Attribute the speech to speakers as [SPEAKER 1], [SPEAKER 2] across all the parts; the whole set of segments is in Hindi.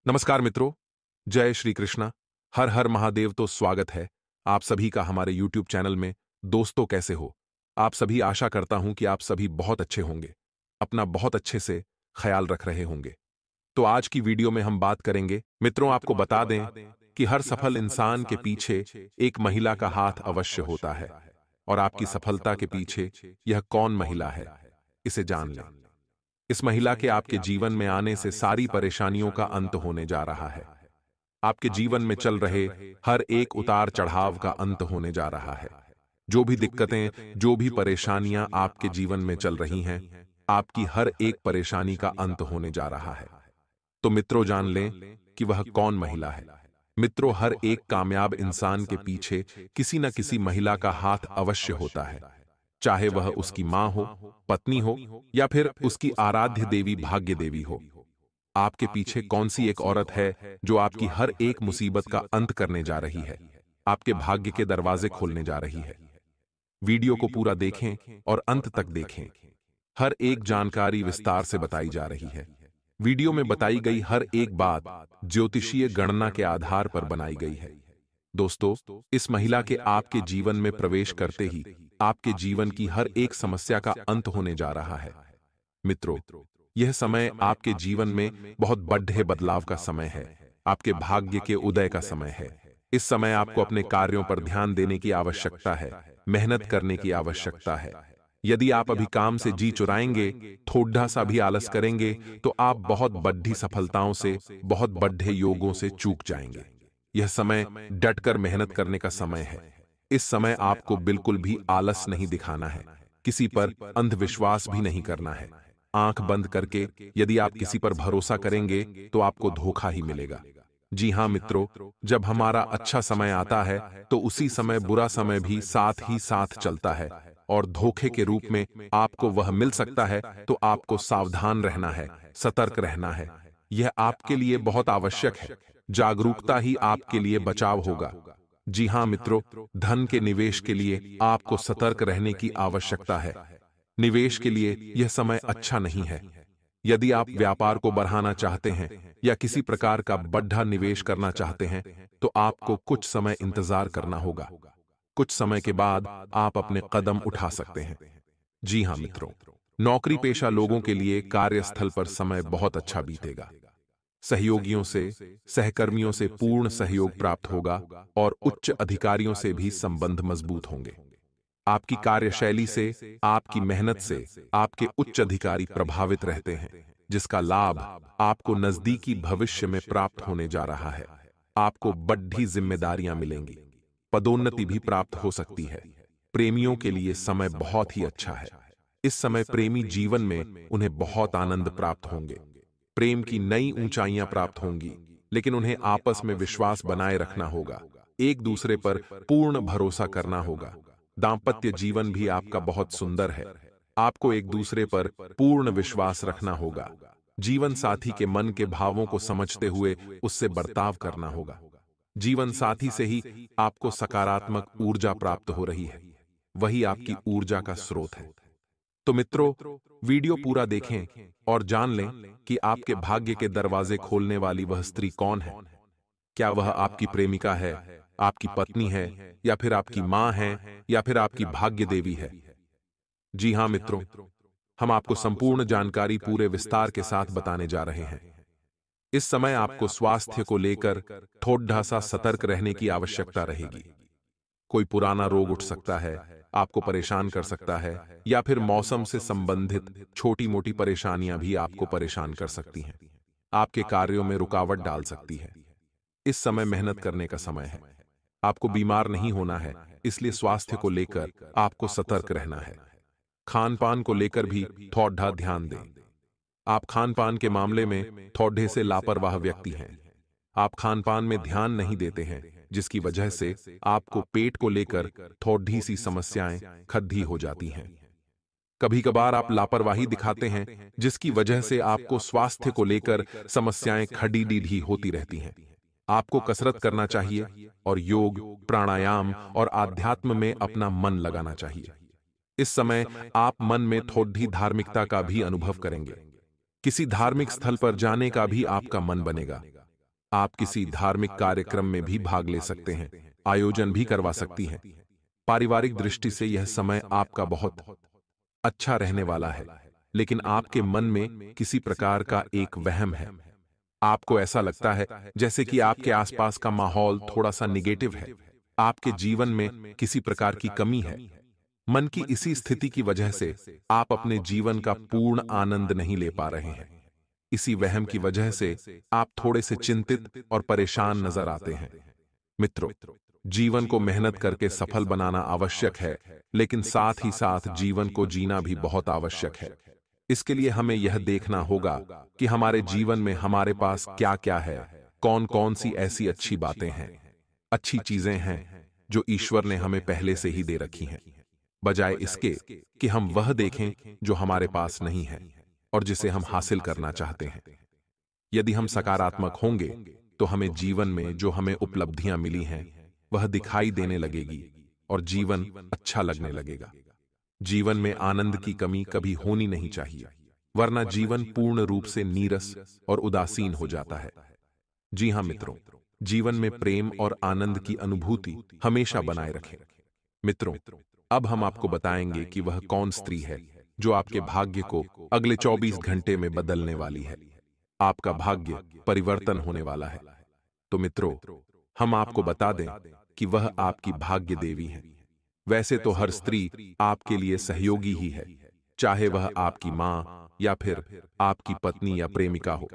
[SPEAKER 1] नमस्कार मित्रों, जय श्री कृष्णा। हर हर महादेव। तो स्वागत है आप सभी का हमारे YouTube चैनल में। दोस्तों, कैसे हो आप सभी? आशा करता हूं कि आप सभी बहुत अच्छे होंगे, अपना बहुत अच्छे से ख्याल रख रहे होंगे। तो आज की वीडियो में हम बात करेंगे मित्रों, आपको बता दें कि हर सफल इंसान के पीछे एक महिला का हाथ अवश्य होता है। और आपकी सफलता के पीछे यह कौन महिला है, इसे जान लें। इस महिला के आपके जीवन में आने से सारी परेशानियों का अंत होने जा रहा है। आपके जीवन में चल रहे हर एक उतार चढ़ाव का अंत होने जा रहा है। जो भी दिक्कतें, जो भी परेशानियां आपके जीवन में चल रही हैं, आपकी हर एक परेशानी का अंत होने जा रहा है। तो मित्रों, जान लें कि वह कौन महिला है। मित्रों, हर एक कामयाब इंसान के पीछे किसी न किसी महिला का हाथ अवश्य होता है। चाहे वह उसकी मां हो, पत्नी हो, या फिर उसकी आराध्य देवी भाग्य देवी हो। आपके पीछे कौन सी एक औरत है जो आपकी हर एक मुसीबत का अंत करने जा रही है, आपके भाग्य के दरवाजे खोलने जा रही है। वीडियो को पूरा देखें और अंत तक देखें। हर एक जानकारी विस्तार से बताई जा रही है। वीडियो में बताई गई हर एक बात ज्योतिषीय गणना के आधार पर बनाई गई है। दोस्तों, इस महिला के आपके जीवन में प्रवेश करते ही आपके जीवन की हर एक समस्या का अंत होने जा रहा है। मित्रों, यह समय आपके जीवन में बहुत बड़े बदलाव का समय है। आपके भाग्य के उदय का समय है। इस समय आपको अपने कार्यों पर ध्यान देने की आवश्यकता है, मेहनत करने की आवश्यकता है। यदि आप अभी काम से जी चुराएंगे, थोड़ा सा भी आलस करेंगे, तो आप बहुत बड़ी सफलताओं से, बहुत बड़े योगों से चूक जाएंगे। यह समय डटकर मेहनत करने का समय है। इस समय आपको बिल्कुल भी आलस नहीं दिखाना है, किसी पर अंधविश्वास भी नहीं करना है। आंख बंद करके यदि आप किसी पर भरोसा करेंगे तो आपको धोखा ही मिलेगा। जी हां मित्रों, जब हमारा अच्छा समय आता है तो उसी समय बुरा समय भी साथ ही साथ चलता है, और धोखे के रूप में आपको वह मिल सकता है। तो आपको सावधान रहना है, सतर्क रहना है। यह आपके लिए बहुत आवश्यक है। जागरूकता ही आपके लिए बचाव होगा। जी हां मित्रों, धन के निवेश के लिए आपको सतर्क रहने की आवश्यकता है। निवेश के लिए यह समय अच्छा नहीं है। यदि आप व्यापार को बढ़ाना चाहते हैं या किसी प्रकार का बड़ा निवेश करना चाहते हैं, तो आपको कुछ समय इंतजार करना होगा। कुछ समय के बाद आप अपने कदम उठा सकते हैं। जी हां मित्रों, नौकरी पेशा लोगों के लिए कार्यस्थल पर समय बहुत अच्छा बीतेगा। सहयोगियों से, सहकर्मियों से पूर्ण सहयोग प्राप्त होगा, और उच्च अधिकारियों से भी संबंध मजबूत होंगे। आपकी कार्यशैली से, आपकी मेहनत से आपके उच्च अधिकारी प्रभावित रहते हैं, जिसका लाभ आपको नजदीकी भविष्य में प्राप्त होने जा रहा है। आपको बड़ी जिम्मेदारियां मिलेंगी, पदोन्नति भी प्राप्त हो सकती है। प्रेमियों के लिए समय बहुत ही अच्छा है। इस समय प्रेमी जीवन में उन्हें बहुत आनंद प्राप्त होंगे। प्रेम की नई ऊंचाइयां प्राप्त होंगी, लेकिन उन्हें आपस में विश्वास बनाए रखना होगा। एक दूसरे पर पूर्ण भरोसा करना होगा। दांपत्य जीवन भी आपका बहुत सुंदर है। आपको एक दूसरे पर पूर्ण विश्वास रखना होगा। जीवन साथी के मन के भावों को समझते हुए उससे बर्ताव करना होगा। जीवन साथी से ही आपको सकारात्मक ऊर्जा प्राप्त हो रही है। वही आपकी ऊर्जा का स्रोत है। तो मित्रों, वीडियो पूरा देखें और जान लें कि आपके भाग्य के दरवाजे खोलने वाली वह स्त्री कौन है। क्या वह आपकी प्रेमिका है, आपकी पत्नी है, या फिर आपकी मां है, या फिर आपकी भाग्य देवी है? जी हां मित्रों, हम आपको संपूर्ण जानकारी पूरे विस्तार के साथ बताने जा रहे हैं। इस समय आपको स्वास्थ्य को लेकर थोड़ा सा सतर्क रहने की आवश्यकता रहेगी। कोई पुराना रोग उठ सकता है, आपको परेशान कर सकता है, या फिर मौसम से संबंधित छोटी मोटी परेशानियां भी आपको परेशान कर सकती हैं। आपके कार्यों में रुकावट डाल सकती है। इस समय मेहनत करने का समय है। आपको बीमार नहीं होना है, इसलिए स्वास्थ्य को लेकर आपको सतर्क रहना है। खान पान को लेकर भी थोड़ा ध्यान दें। आप खान पान के मामले में थोड़े से लापरवाह व्यक्ति हैं। आप खान पान में ध्यान नहीं देते हैं, जिसकी वजह से आपको पेट को लेकर थोड़ी सी समस्याएं खद्दी हो जाती हैं। कभी कभार आप लापरवाही दिखाते हैं, जिसकी वजह से आपको स्वास्थ्य को लेकर समस्याएं खड़ी डीढ़ी होती रहती हैं। आपको कसरत करना चाहिए और योग, प्राणायाम और आध्यात्म में अपना मन लगाना चाहिए। इस समय आप मन में थोड़ी धार्मिकता का भी अनुभव करेंगे। किसी धार्मिक स्थल पर जाने का भी आपका मन बनेगा। आप किसी धार्मिक कार्यक्रम में भी भाग ले सकते हैं, आयोजन भी करवा सकती हैं। पारिवारिक दृष्टि से यह समय आपका बहुत अच्छा रहने वाला है, लेकिन आपके मन में किसी प्रकार का एक वहम है। आपको ऐसा लगता है जैसे कि आपके आसपास का माहौल थोड़ा सा निगेटिव है, आपके जीवन में किसी प्रकार की कमी है। मन की इसी स्थिति की वजह से आप अपने जीवन का पूर्ण आनंद नहीं ले पा रहे हैं। इसी वहम की वजह से आप थोड़े से चिंतित और परेशान नजर आते हैं। मित्रों, जीवन को मेहनत करके सफल बनाना आवश्यक है, लेकिन साथ ही साथ जीवन को जीना भी बहुत आवश्यक है। इसके लिए हमें यह देखना होगा कि हमारे जीवन में हमारे पास क्या क्या है, कौन कौन सी ऐसी अच्छी बातें हैं, अच्छी चीजें हैं जो ईश्वर ने हमें पहले से ही दे रखी हैं, बजाय इसके कि हम वह देखें जो हमारे पास नहीं है और जिसे हम हासिल करना चाहते हैं। यदि हम सकारात्मक होंगे तो हमें जीवन में जो हमें उपलब्धियां मिली हैं वह दिखाई देने लगेगी और जीवन अच्छा लगने लगेगा। जीवन में आनंद की कमी कभी होनी नहीं चाहिए, वरना जीवन पूर्ण रूप से नीरस और उदासीन हो जाता है। जी हां मित्रों, जीवन में प्रेम और आनंद की अनुभूति हमेशा बनाए रखें। मित्रों, अब हम आपको बताएंगे कि वह कौन स्त्री है जो आपके भाग्य को अगले 24 घंटे में बदलने वाली है। आपका भाग्य परिवर्तन होने वाला है। तो मित्रों, हम आपको बता दें कि वह आपकी भाग्य देवी है। वैसे तो हर स्त्री आपके लिए सहयोगी ही है, चाहे वह आपकी मां या फिर आपकी पत्नी या प्रेमिका हो,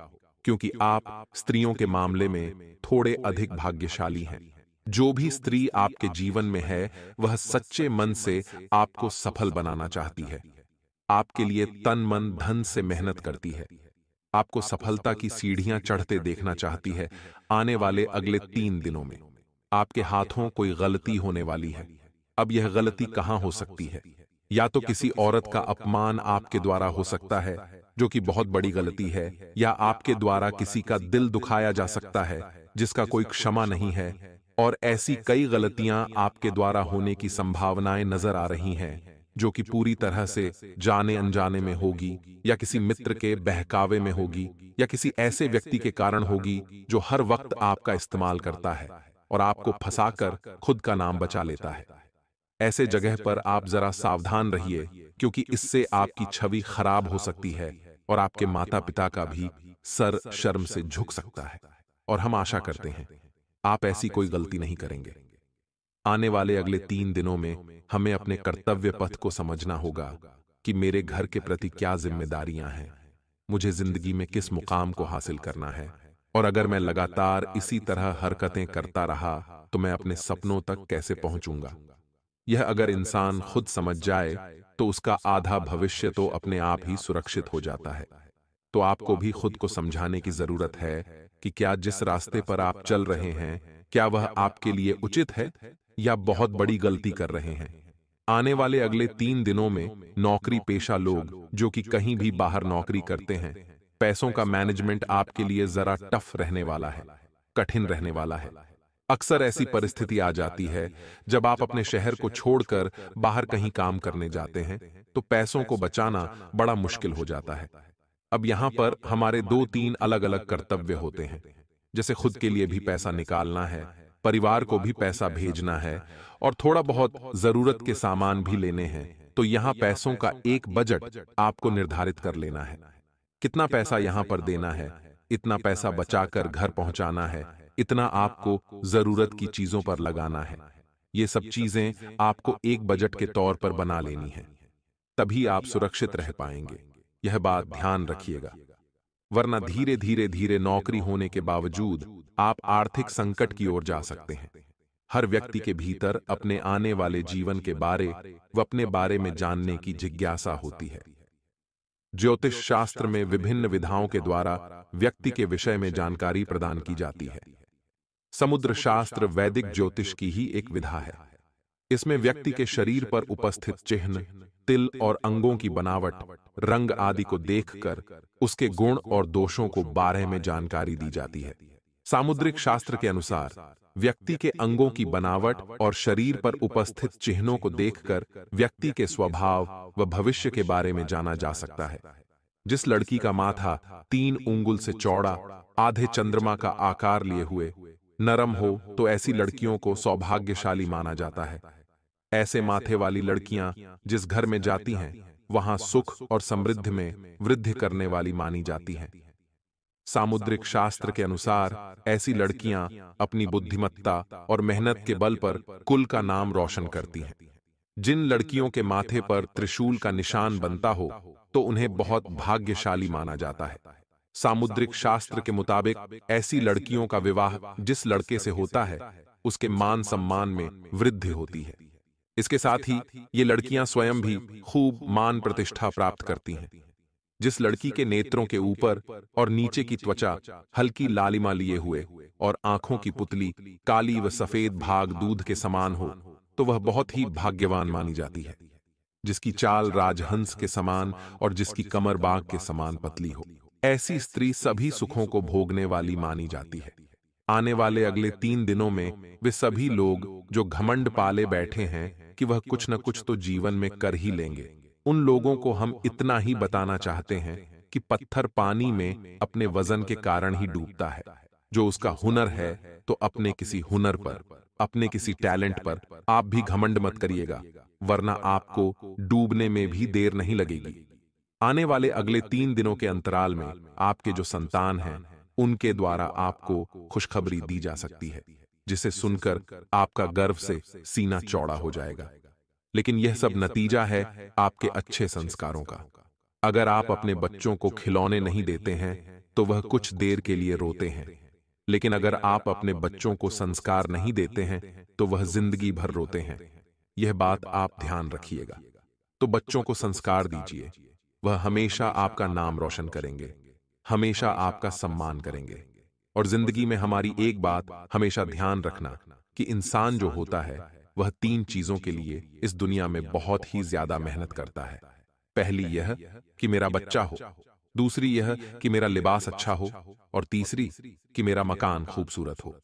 [SPEAKER 1] क्योंकि आप स्त्रियों के मामले में थोड़े अधिक भाग्यशाली हैं। जो भी स्त्री आपके जीवन में है वह सच्चे मन से आपको सफल बनाना चाहती है, आपके लिए तन मन धन से मेहनत करती है, आपको सफलता की सीढ़ियां चढ़ते देखना चाहती है। आने वाले अगले 3 दिनों में आपके हाथों कोई गलती होने वाली है। अब यह गलती कहां हो सकती है? या तो किसी औरत का अपमान आपके द्वारा हो सकता है, जो कि बहुत बड़ी गलती है, या आपके द्वारा किसी का दिल दुखाया जा सकता है जिसका कोई क्षमा नहीं है। और ऐसी कई गलतियां आपके द्वारा होने की संभावनाएं नजर आ रही हैं, जो कि पूरी तरह से जाने अनजाने में होगी, या किसी मित्र के बहकावे में होगी, या किसी ऐसे व्यक्ति के कारण होगी जो हर वक्त आपका इस्तेमाल करता है और आपको फंसाकर खुद का नाम बचा लेता है। ऐसे जगह पर आप जरा सावधान रहिए, क्योंकि इससे आपकी छवि खराब हो सकती है और आपके माता पिता का भी सर शर्म से झुक सकता है। और हम आशा करते हैं आप ऐसी कोई गलती नहीं करेंगे। आने वाले अगले 3 दिनों में हमें अपने कर्तव्य पथ को समझना होगा कि मेरे घर के प्रति क्या जिम्मेदारियां हैं, मुझे जिंदगी में किस मुकाम को हासिल करना है, और अगर मैं लगातार इसी तरह हरकतें करता रहा तो मैं अपने सपनों तक कैसे पहुंचूंगा। यह अगर इंसान खुद समझ जाए तो उसका आधा भविष्य तो अपने आप ही सुरक्षित हो जाता है। तो आपको भी खुद को समझाने की जरूरत है कि क्या जिस रास्ते पर आप चल रहे हैं, क्या वह आपके लिए उचित है या बहुत बड़ी गलती कर रहे हैं। आने वाले अगले 3 दिनों में नौकरी पेशा लोग जो कि कहीं भी बाहर नौकरी करते हैं, पैसों का मैनेजमेंट आपके लिए जरा टफ रहने वाला है, कठिन रहने वाला है। अक्सर ऐसी परिस्थिति आ जाती है जब आप अपने शहर को छोड़कर बाहर कहीं काम करने जाते हैं तो पैसों को बचाना बड़ा मुश्किल हो जाता है। अब यहां पर हमारे 2-3 अलग अलग कर्तव्य होते हैं, जैसे खुद के लिए भी पैसा निकालना है, परिवार को भी पैसा भेजना है और थोड़ा बहुत जरूरत के सामान भी लेने हैं। तो यहां पैसों का एक बजट आपको निर्धारित कर लेना है। कितना पैसा यहां पर देना है, इतना पैसा बचाकर घर पहुंचाना है, इतना आपको जरूरत की चीजों पर लगाना है। ये सब चीजें आपको एक बजट के तौर पर बना लेनी है, तभी आप सुरक्षित रह पाएंगे। यह बात ध्यान रखिएगा, वरना धीरे धीरे धीरे नौकरी होने के बावजूद आप आर्थिक संकट की ओर जा सकते हैं। हर व्यक्ति के भीतर अपने आने वाले जीवन के बारे व अपने बारे में जानने की जिज्ञासा होती है। ज्योतिष शास्त्र में विभिन्न विधाओं के द्वारा व्यक्ति के विषय में जानकारी प्रदान की जाती है। समुद्र शास्त्र वैदिक ज्योतिष की ही एक विधा है। इसमें व्यक्ति के शरीर पर उपस्थित चिन्ह, तिल और अंगों की बनावट, रंग आदि को देखकर उसके गुण और दोषों को बारे में जानकारी दी जाती है। सामुद्रिक शास्त्र के अनुसार व्यक्ति के अंगों की बनावट और शरीर पर उपस्थित चिन्हों को देखकर व्यक्ति के स्वभाव व भविष्य के बारे में जाना जा सकता है। जिस लड़की का माथा 3 उंगल से चौड़ा, आधे चंद्रमा का आकार लिए हुए, नरम हो, तो ऐसी लड़कियों को सौभाग्यशाली माना जाता है। ऐसे माथे वाली लड़कियां जिस घर में जाती हैं, वहां सुख और समृद्धि में वृद्धि करने वाली मानी जाती हैं। सामुद्रिक शास्त्र के अनुसार ऐसी लड़कियां अपनी बुद्धिमत्ता और मेहनत के बल पर कुल का नाम रोशन करती हैं। जिन लड़कियों के माथे पर त्रिशूल का निशान बनता हो, तो उन्हें बहुत भाग्यशाली माना जाता है। सामुद्रिक शास्त्र के मुताबिक ऐसी लड़कियों का विवाह जिस लड़के से होता है, उसके मान सम्मान में वृद्धि होती है। इसके साथ ही ये लड़कियां स्वयं भी खूब मान प्रतिष्ठा प्राप्त करती हैं। जिस लड़की के नेत्रों के ऊपर और नीचे की त्वचा हल्की लालिमा लिए हुए और आंखों की पुतली काली व सफेद भाग दूध के समान हो, तो वह बहुत ही भाग्यवान मानी जाती है। जिसकी चाल राजहंस के समान और जिसकी कमर बाघ के समान पतली हो, ऐसी स्त्री सभी सुखों को भोगने वाली मानी जाती है। आने वाले अगले 3 दिनों में वे सभी लोग जो घमंड पाले बैठे हैं कि वह कुछ न कुछ तो जीवन में कर ही लेंगे, उन लोगों को हम इतना ही बताना चाहते हैं कि पत्थर पानी में अपने वजन के कारण ही डूबता है। जो उसका हुनर है, तो अपने किसी हुनर पर, अपने किसी टैलेंट पर आप भी घमंड मत करिएगा, वरना आपको डूबने में भी देर नहीं लगेगी। आने वाले अगले 3 दिनों के अंतराल में आपके जो संतान हैं, उनके द्वारा आपको खुशखबरी दी जा सकती है, जिसे सुनकर आपका गर्व से सीना चौड़ा हो जाएगा। लेकिन यह सब नतीजा है आपके अच्छे संस्कारों का। अगर आप अपने बच्चों को खिलौने नहीं देते हैं, तो वह कुछ देर के लिए रोते हैं। लेकिन अगर आप अपने बच्चों को संस्कार नहीं देते हैं, तो वह जिंदगी भर रोते हैं। यह बात आप ध्यान रखिएगा। तो बच्चों को संस्कार दीजिए, वह हमेशा आपका नाम रोशन करेंगे, हमेशा आपका सम्मान करेंगे। और जिंदगी में हमारी एक बात हमेशा ध्यान रखना कि इंसान जो होता है, वह 3 चीजों के लिए इस दुनिया में बहुत ही ज्यादा मेहनत करता है। पहली यह कि मेरा बच्चा हो, दूसरी यह कि मेरा लिबास अच्छा हो, और तीसरी कि मेरा मकान खूबसूरत हो।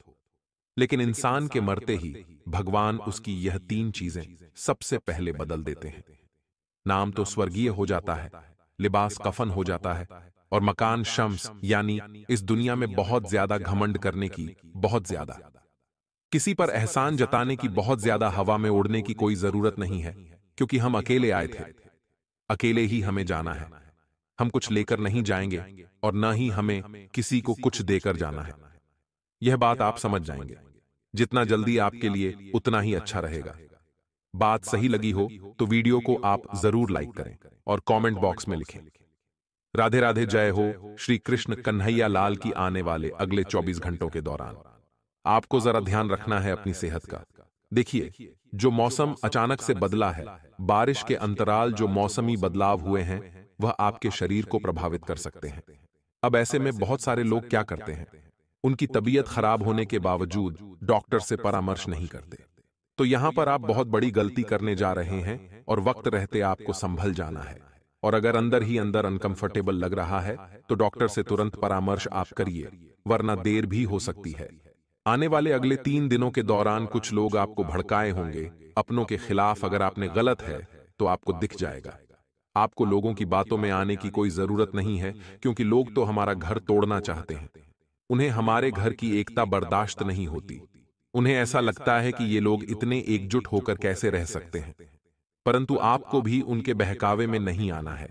[SPEAKER 1] लेकिन इंसान के मरते ही भगवान उसकी यह 3 चीजें सबसे पहले बदल देते हैं। नाम तो स्वर्गीय हो जाता है, लिबास कफन हो जाता है, और मकान शम्स, यानी इस दुनिया में बहुत ज्यादा घमंड करने की, बहुत ज्यादा किसी पर एहसान जताने की, बहुत ज्यादा हवा में उड़ने की कोई जरूरत नहीं है, क्योंकि हम अकेले आए थे, अकेले ही हमें जाना है। हम कुछ लेकर नहीं जाएंगे और न ही हमें किसी को कुछ देकर जाना है। यह बात आप समझ जाएंगे। जितना जल्दी आपके लिए उतना ही अच्छा रहेगा। बात सही लगी हो तो वीडियो को आप जरूर लाइक करें और कमेंट बॉक्स में लिखें, राधे राधे, जय हो श्री कृष्ण कन्हैया लाल की। आने वाले अगले 24 घंटों के दौरान आपको जरा ध्यान रखना है अपनी सेहत का। देखिए, जो मौसम अचानक से बदला है, बारिश के अंतराल जो मौसमी बदलाव हुए हैं, वह आपके शरीर को प्रभावित कर सकते हैं। अब ऐसे में बहुत सारे लोग क्या करते हैं, उनकी तबीयत खराब होने के बावजूद डॉक्टर से परामर्श नहीं करते। तो यहां पर आप बहुत बड़ी गलती करने जा रहे हैं और वक्त रहते आपको संभल जाना है। और अगर अंदर ही अंदर अनकंफर्टेबल लग रहा है, तो डॉक्टर से तुरंत परामर्श आप करिए, वरना देर भी हो सकती है। आने वाले अगले 3 दिनों के दौरान कुछ लोग आपको भड़काए होंगे अपनों के खिलाफ। अगर आपने गलत है तो आपको दिख जाएगा। आपको लोगों की बातों में आने की कोई जरूरत नहीं है, क्योंकि लोग तो हमारा घर तोड़ना चाहते हैं। उन्हें हमारे घर की एकता बर्दाश्त नहीं होती। उन्हें ऐसा लगता है कि ये लोग इतने एकजुट होकर कैसे रह सकते हैं। परंतु आपको भी उनके बहकावे में नहीं आना है,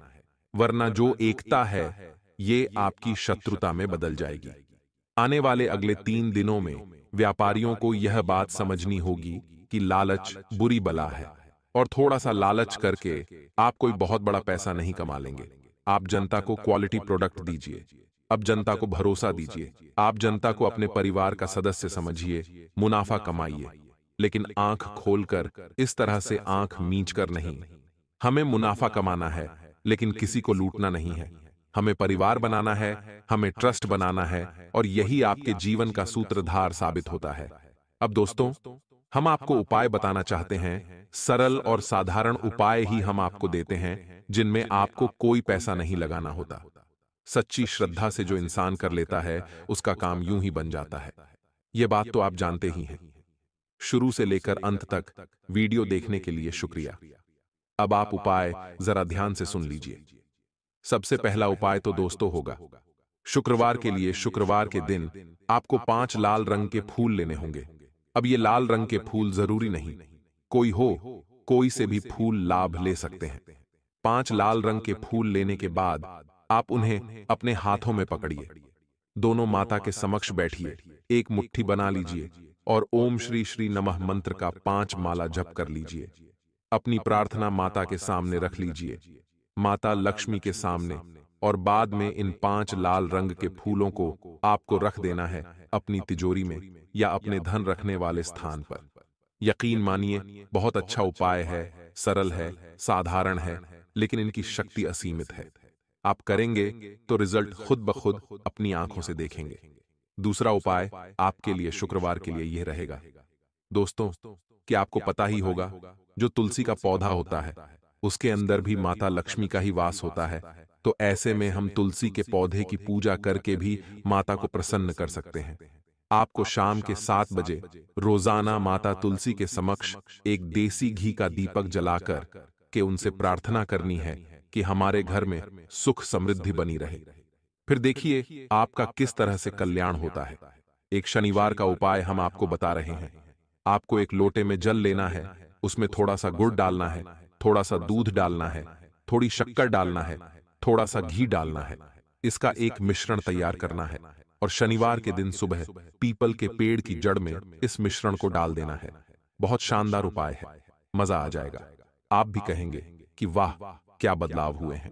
[SPEAKER 1] वरना जो एकता है ये आपकी शत्रुता में बदल जाएगी। आने वाले अगले 3 दिनों में व्यापारियों को यह बात समझनी होगी कि लालच बुरी बला है, और थोड़ा सा लालच करके आप कोई बहुत बड़ा पैसा नहीं कमा लेंगे। आप जनता को क्वालिटी प्रोडक्ट दीजिए, अब जनता को भरोसा दीजिए, आप जनता को अपने परिवार का सदस्य समझिए, मुनाफा कमाइए, लेकिन आंख खोलकर, इस तरह से आंख मींच कर नहीं। हमें मुनाफा कमाना है, लेकिन किसी को लूटना नहीं है। हमें परिवार बनाना है, हमें ट्रस्ट बनाना है, और यही आपके जीवन का सूत्रधार साबित होता है। अब दोस्तों, हम आपको उपाय बताना चाहते हैं, सरल और साधारण उपाय ही हम आपको देते हैं, जिनमें आपको कोई पैसा नहीं लगाना होता। सच्ची श्रद्धा से जो इंसान कर लेता है, उसका काम यूं ही बन जाता है। यह बात तो आप जानते ही हैं। शुरू से लेकर अंत तक वीडियो देखने के लिए शुक्रिया। अब आप उपाय जरा ध्यान से सुन लीजिए। सबसे पहला उपाय तो दोस्तों होगा, शुक्रवार के लिए शुक्रवार के दिन आपको 5 लाल रंग के फूल लेने होंगे। अब ये लाल रंग के फूल जरूरी नहीं, कोई हो, कोई से भी फूल लाभ ले सकते हैं। 5 लाल रंग के फूल लेने के बाद आप उन्हें अपने हाथों में पकड़िए, दोनों माता के समक्ष बैठिए, एक मुट्ठी बना लीजिए और ओम श्री श्री नमः मंत्र का 5 माला जप कर लीजिए। अपनी प्रार्थना माता के सामने रख लीजिए, माता लक्ष्मी के सामने, और बाद में इन 5 लाल रंग के फूलों को आपको रख देना है अपनी तिजोरी में या अपने धन रखने वाले स्थान पर। यकीन मानिए, बहुत अच्छा उपाय है, सरल है, साधारण है, लेकिन इनकी शक्ति असीमित है। आप करेंगे तो रिजल्ट खुद ब खुद अपनी आंखों से देखेंगे। दूसरा उपाय आपके लिए शुक्रवार के लिए यह रहेगा। दोस्तों, क्या आपको पता ही होगा, जो तुलसी का पौधा होता है उसके अंदर भी माता लक्ष्मी का ही वास होता है। तो ऐसे में हम तुलसी के पौधे की पूजा करके भी माता को प्रसन्न कर सकते हैं। आपको शाम के 7 बजे रोजाना माता तुलसी के समक्ष एक देसी घी का दीपक जलाकर के उनसे प्रार्थना करनी है कि हमारे घर में सुख समृद्धि बनी रहे। फिर देखिए आपका किस तरह से कल्याण होता है। एक शनिवार का उपाय हम आपको बता रहे हैं। आपको एक लोटे में जल लेना है, उसमें थोड़ा सा गुड़ डालना है, थोड़ा सा दूध डालना है, थोड़ी शक्कर डालना है, थोड़ा सा घी डालना है। इसका एक मिश्रण तैयार करना है और शनिवार के दिन सुबह पीपल के पेड़ की जड़ में इस मिश्रण को डाल देना है। बहुत शानदार उपाय है, मजा आ जाएगा। आप भी कहेंगे कि वाह, क्या बदलाव हुए हैं।